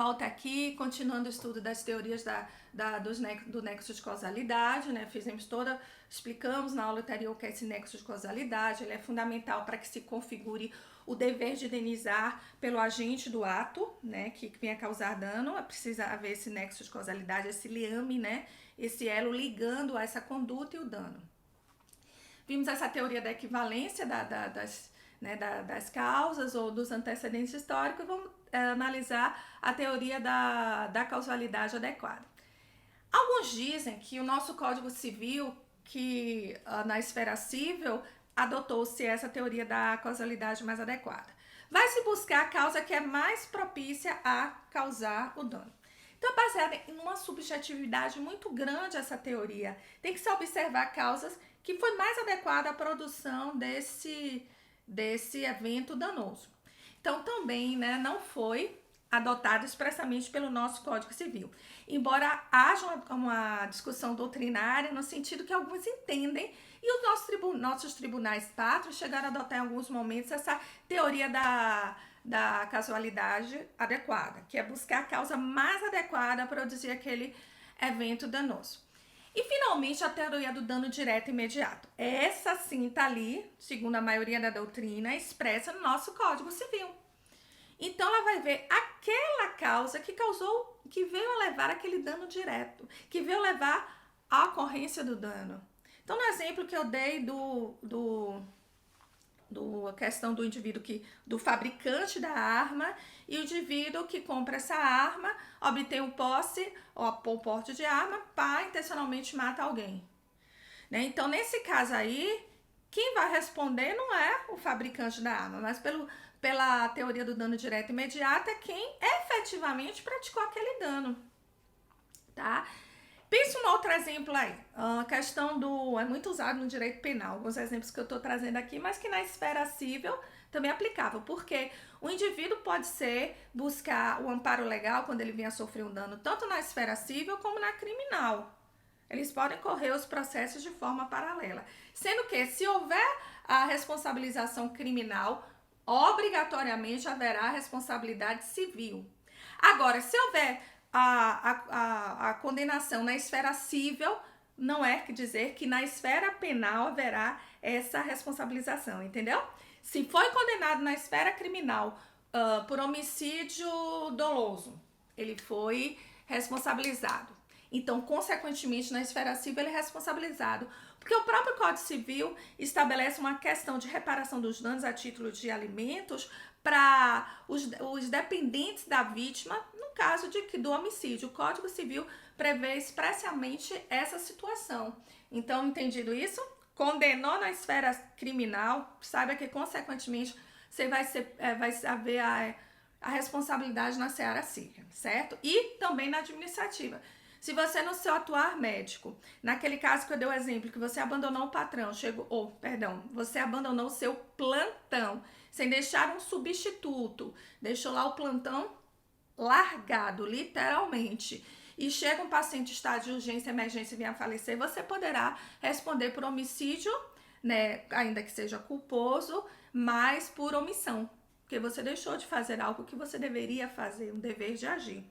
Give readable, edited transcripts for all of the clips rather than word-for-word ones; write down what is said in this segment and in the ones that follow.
volta aqui, continuando o estudo das teorias do nexo de causalidade, né? Explicamos na aula anterior o que é esse nexo de causalidade. Ele é fundamental para que se configure o dever de indenizar pelo agente do ato, né, que venha causar dano. Precisa haver esse nexo de causalidade, esse liame, né, esse elo ligando a essa conduta e o dano. Vimos essa teoria da equivalência das causas ou dos antecedentes históricos. Vamos analisar a teoria da causalidade adequada. Alguns dizem que o nosso Código Civil, que na esfera civil, adotou-se essa teoria da causalidade mais adequada. Vai se buscar a causa que é mais propícia a causar o dano. Então, é baseada em uma subjetividade muito grande essa teoria. Tem que se observar causas que foi mais adequada à produção desse evento danoso. Então, também, né, não foi adotado expressamente pelo nosso Código Civil. Embora haja uma discussão doutrinária no sentido que alguns entendem, e os nossos tribunais pátrios chegaram a adotar em alguns momentos essa teoria da causalidade adequada, que é buscar a causa mais adequada a produzir aquele evento danoso. E, finalmente, a teoria do dano direto e imediato. Essa, sim, está ali, segundo a maioria da doutrina, expressa no nosso Código Civil. Então, ela vai ver aquela causa que veio a levar aquele dano direto, que veio a levar à ocorrência do dano. Então, no exemplo que eu dei a questão do indivíduo do fabricante da arma e o indivíduo que compra essa arma, obtém o posse ou o porte de arma, intencionalmente mata alguém. Né? Então, nesse caso aí, quem vai responder não é o fabricante da arma, mas pela teoria do dano direto e imediato é quem efetivamente praticou aquele dano. Tá? Pensa um outro exemplo aí, a questão é muito usado no direito penal, alguns exemplos que eu estou trazendo aqui, mas que na esfera civil também é aplicável, porque o indivíduo pode buscar o amparo legal quando ele venha a sofrer um dano, tanto na esfera civil como na criminal. Eles podem correr os processos de forma paralela, sendo que se houver a responsabilização criminal, obrigatoriamente haverá responsabilidade civil. Agora, se houver a condenação na esfera civil, não é dizer que na esfera penal haverá essa responsabilização, entendeu? Se foi condenado na esfera criminal por homicídio doloso, ele foi responsabilizado. Então, consequentemente, na esfera civil ele é responsabilizado, porque o próprio Código Civil estabelece uma questão de reparação dos danos a título de alimentos para os dependentes da vítima, no caso do homicídio. O Código Civil prevê expressamente essa situação. Então, entendido isso, condenou na esfera criminal, saiba que, consequentemente, você vai haver a responsabilidade na seara civil, certo? E também na administrativa. Se você no seu atuar médico, naquele caso que eu dei o exemplo, que você abandonou o patrão, você abandonou o seu plantão, sem deixar um substituto, deixou lá o plantão largado, literalmente, e chega um paciente em estado de urgência, emergência e venha a falecer, você poderá responder por homicídio, né, ainda que seja culposo, mas por omissão, porque você deixou de fazer algo que você deveria fazer, um dever de agir.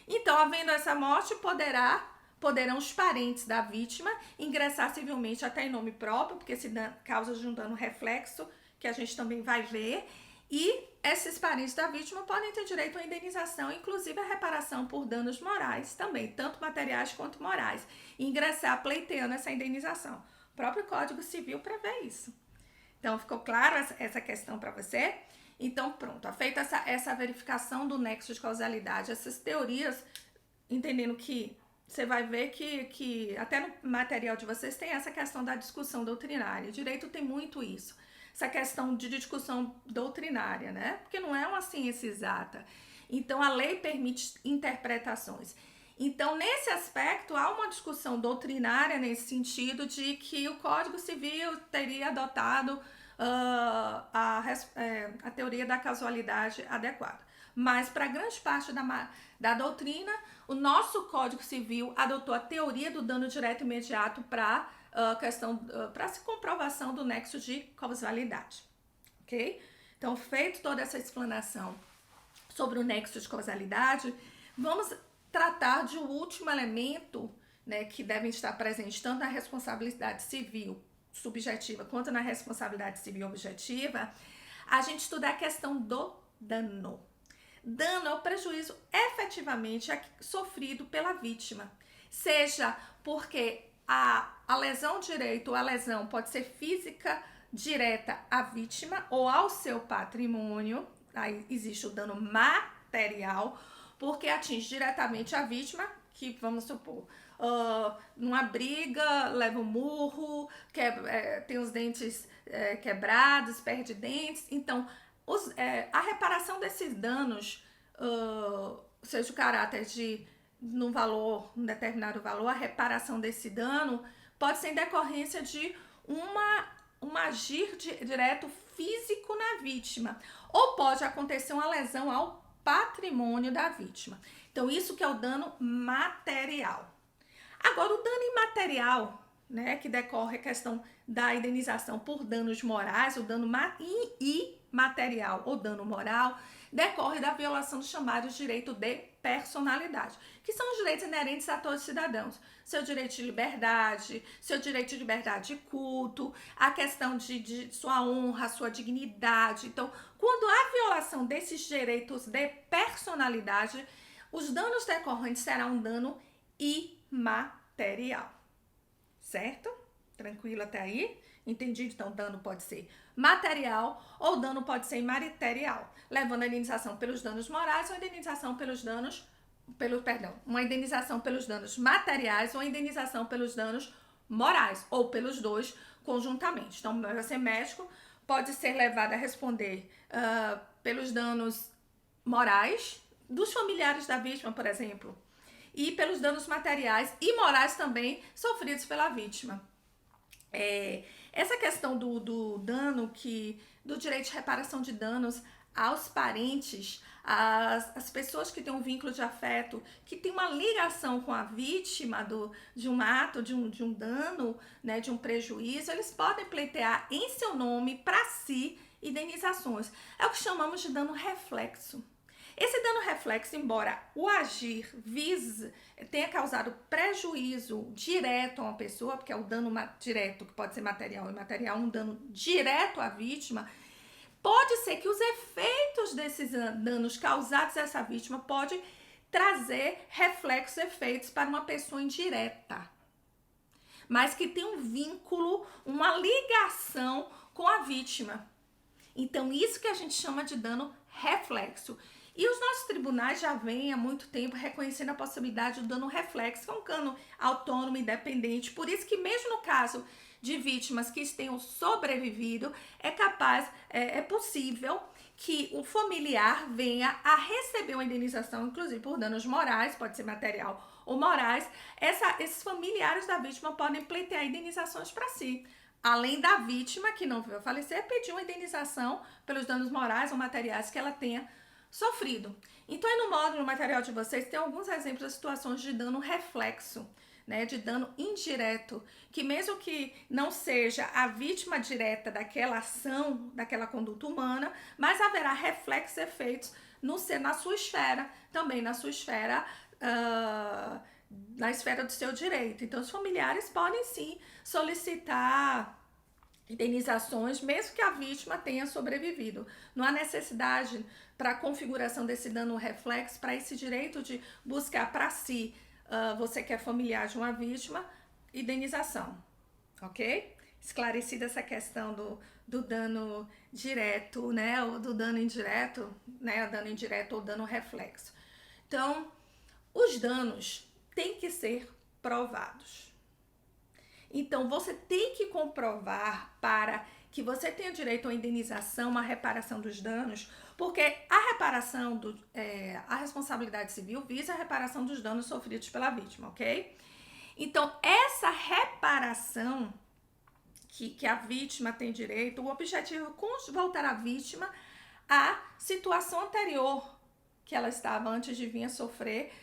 Então, havendo essa morte, poderão os parentes da vítima ingressar civilmente até em nome próprio, porque se causa de um dano reflexo, que a gente também vai ver, e esses parentes da vítima podem ter direito à indenização, inclusive a reparação por danos morais também, tanto materiais quanto morais, e ingressar pleiteando essa indenização. O próprio Código Civil prevê isso. Então, ficou claro essa questão para você? Então, pronto, feita essa verificação do nexo de causalidade, essas teorias, entendendo que você vai ver que até no material de vocês tem essa questão da discussão doutrinária. O direito tem muito isso, essa questão de discussão doutrinária, né? Porque não é uma ciência exata. Então, a lei permite interpretações. Então, nesse aspecto, há uma discussão doutrinária nesse sentido de que o Código Civil teria adotado a teoria da causalidade adequada. Mas, para grande parte da doutrina, o nosso Código Civil adotou a teoria do dano direto e imediato para para a comprovação do nexo de causalidade. Ok? Então, feito toda essa explanação sobre o nexo de causalidade, Vamos tratar de um último elemento, né, que devem estar presentes tanto na responsabilidade civil subjetiva quanto na responsabilidade civil objetiva. A gente estuda a questão do dano. Dano é o prejuízo efetivamente sofrido pela vítima, seja porque a lesão direita ou a lesão pode ser física direta à vítima ou ao seu patrimônio. Aí existe o dano material, porque atinge diretamente a vítima, que vamos supor, numa briga, leva um murro, tem os dentes quebrados, perde dentes. Então, a reparação desses danos, seja o caráter de num determinado valor, a reparação desse dano pode ser em decorrência de um agir direto físico na vítima, ou pode acontecer uma lesão ao patrimônio da vítima. Então, isso que é o dano material. Agora, o dano imaterial, né, que decorre a questão da indenização por danos morais, o dano imaterial ou dano moral, decorre da violação do chamado direito de personalidade, que são os direitos inerentes a todos os cidadãos. Seu direito de liberdade, seu direito de liberdade de culto, a questão de sua honra, sua dignidade. Então, quando há violação desses direitos de personalidade, os danos decorrentes serão um dano imaterial. Certo? Tranquilo até aí? Entendido? Então, dano pode ser material ou dano pode ser imaterial, levando a indenização pelos danos morais ou indenização pelos danos, uma indenização pelos danos materiais ou indenização pelos danos morais, ou pelos dois conjuntamente. Então, você médico pode ser levado a responder pelos danos morais dos familiares da vítima, por exemplo, e pelos danos materiais e morais também sofridos pela vítima. Essa questão do dano, do direito de reparação de danos aos parentes, as pessoas que têm um vínculo de afeto, que tem uma ligação com a vítima de um ato, de um dano, né, de um prejuízo, eles podem pleitear em seu nome, para si, indenizações. É o que chamamos de dano reflexo. Esse dano reflexo, embora o agir tenha causado prejuízo direto a uma pessoa, porque é o dano direto, que pode ser material e imaterial, um dano direto à vítima, pode ser que os efeitos desses danos causados a essa vítima podem trazer reflexos, efeitos para uma pessoa indireta, mas que tem um vínculo, uma ligação com a vítima. Então, isso que a gente chama de dano reflexo. E os nossos tribunais já vêm há muito tempo reconhecendo a possibilidade do dano reflexo, que é um cano autônomo, independente. Por isso que mesmo no caso de vítimas que tenham sobrevivido, é possível que o familiar venha a receber uma indenização, inclusive por danos morais, pode ser material ou morais. Esses familiares da vítima podem pleitear indenizações para si. Além da vítima, que não veio a falecer, pedir uma indenização pelos danos morais ou materiais que ela tenha sofrido. Então, aí no módulo material de vocês tem alguns exemplos de situações de dano reflexo, né, de dano indireto, que mesmo que não seja a vítima direta daquela ação, daquela conduta humana, mas haverá reflexos e efeitos na sua esfera, também na sua esfera, na esfera do seu direito. Então, os familiares podem sim solicitar indenizações, mesmo que a vítima tenha sobrevivido. Não há necessidade para a configuração desse dano reflexo, para esse direito de buscar para si, você que é familiar de uma vítima, indenização, ok? Esclarecida essa questão do dano direto, né, ou do dano indireto, né, o dano indireto ou dano reflexo. Então, os danos têm que ser provados. Então, você tem que comprovar para que você tenha direito à indenização, uma reparação dos danos, porque a reparação, a responsabilidade civil visa a reparação dos danos sofridos pela vítima, ok? Então, essa reparação que a vítima tem direito, o objetivo é voltar a vítima à situação anterior que ela estava antes de vir a sofrer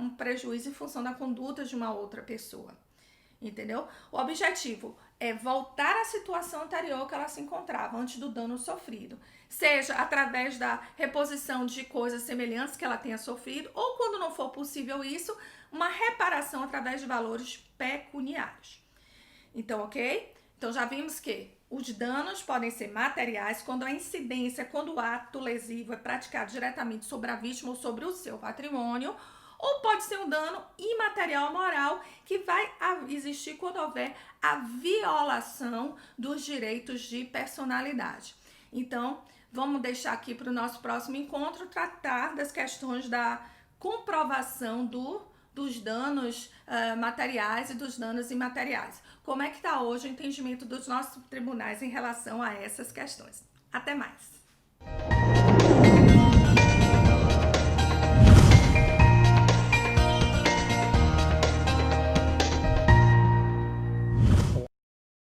um prejuízo em função da conduta de uma outra pessoa. entendeu? O objetivo é voltar à situação anterior que ela se encontrava antes do dano sofrido, seja através da reposição de coisas semelhantes que ela tenha sofrido, ou quando não for possível isso, uma reparação através de valores pecuniários. Então, ok? Então já vimos que os danos podem ser materiais quando a incidência, quando o ato lesivo é praticado diretamente sobre a vítima ou sobre o seu patrimônio, ou pode ser um dano imaterial moral que vai existir quando houver a violação dos direitos de personalidade. Então, vamos deixar aqui para o nosso próximo encontro tratar das questões da comprovação dos danos materiais e dos danos imateriais. Como é que está hoje o entendimento dos nossos tribunais em relação a essas questões? Até mais!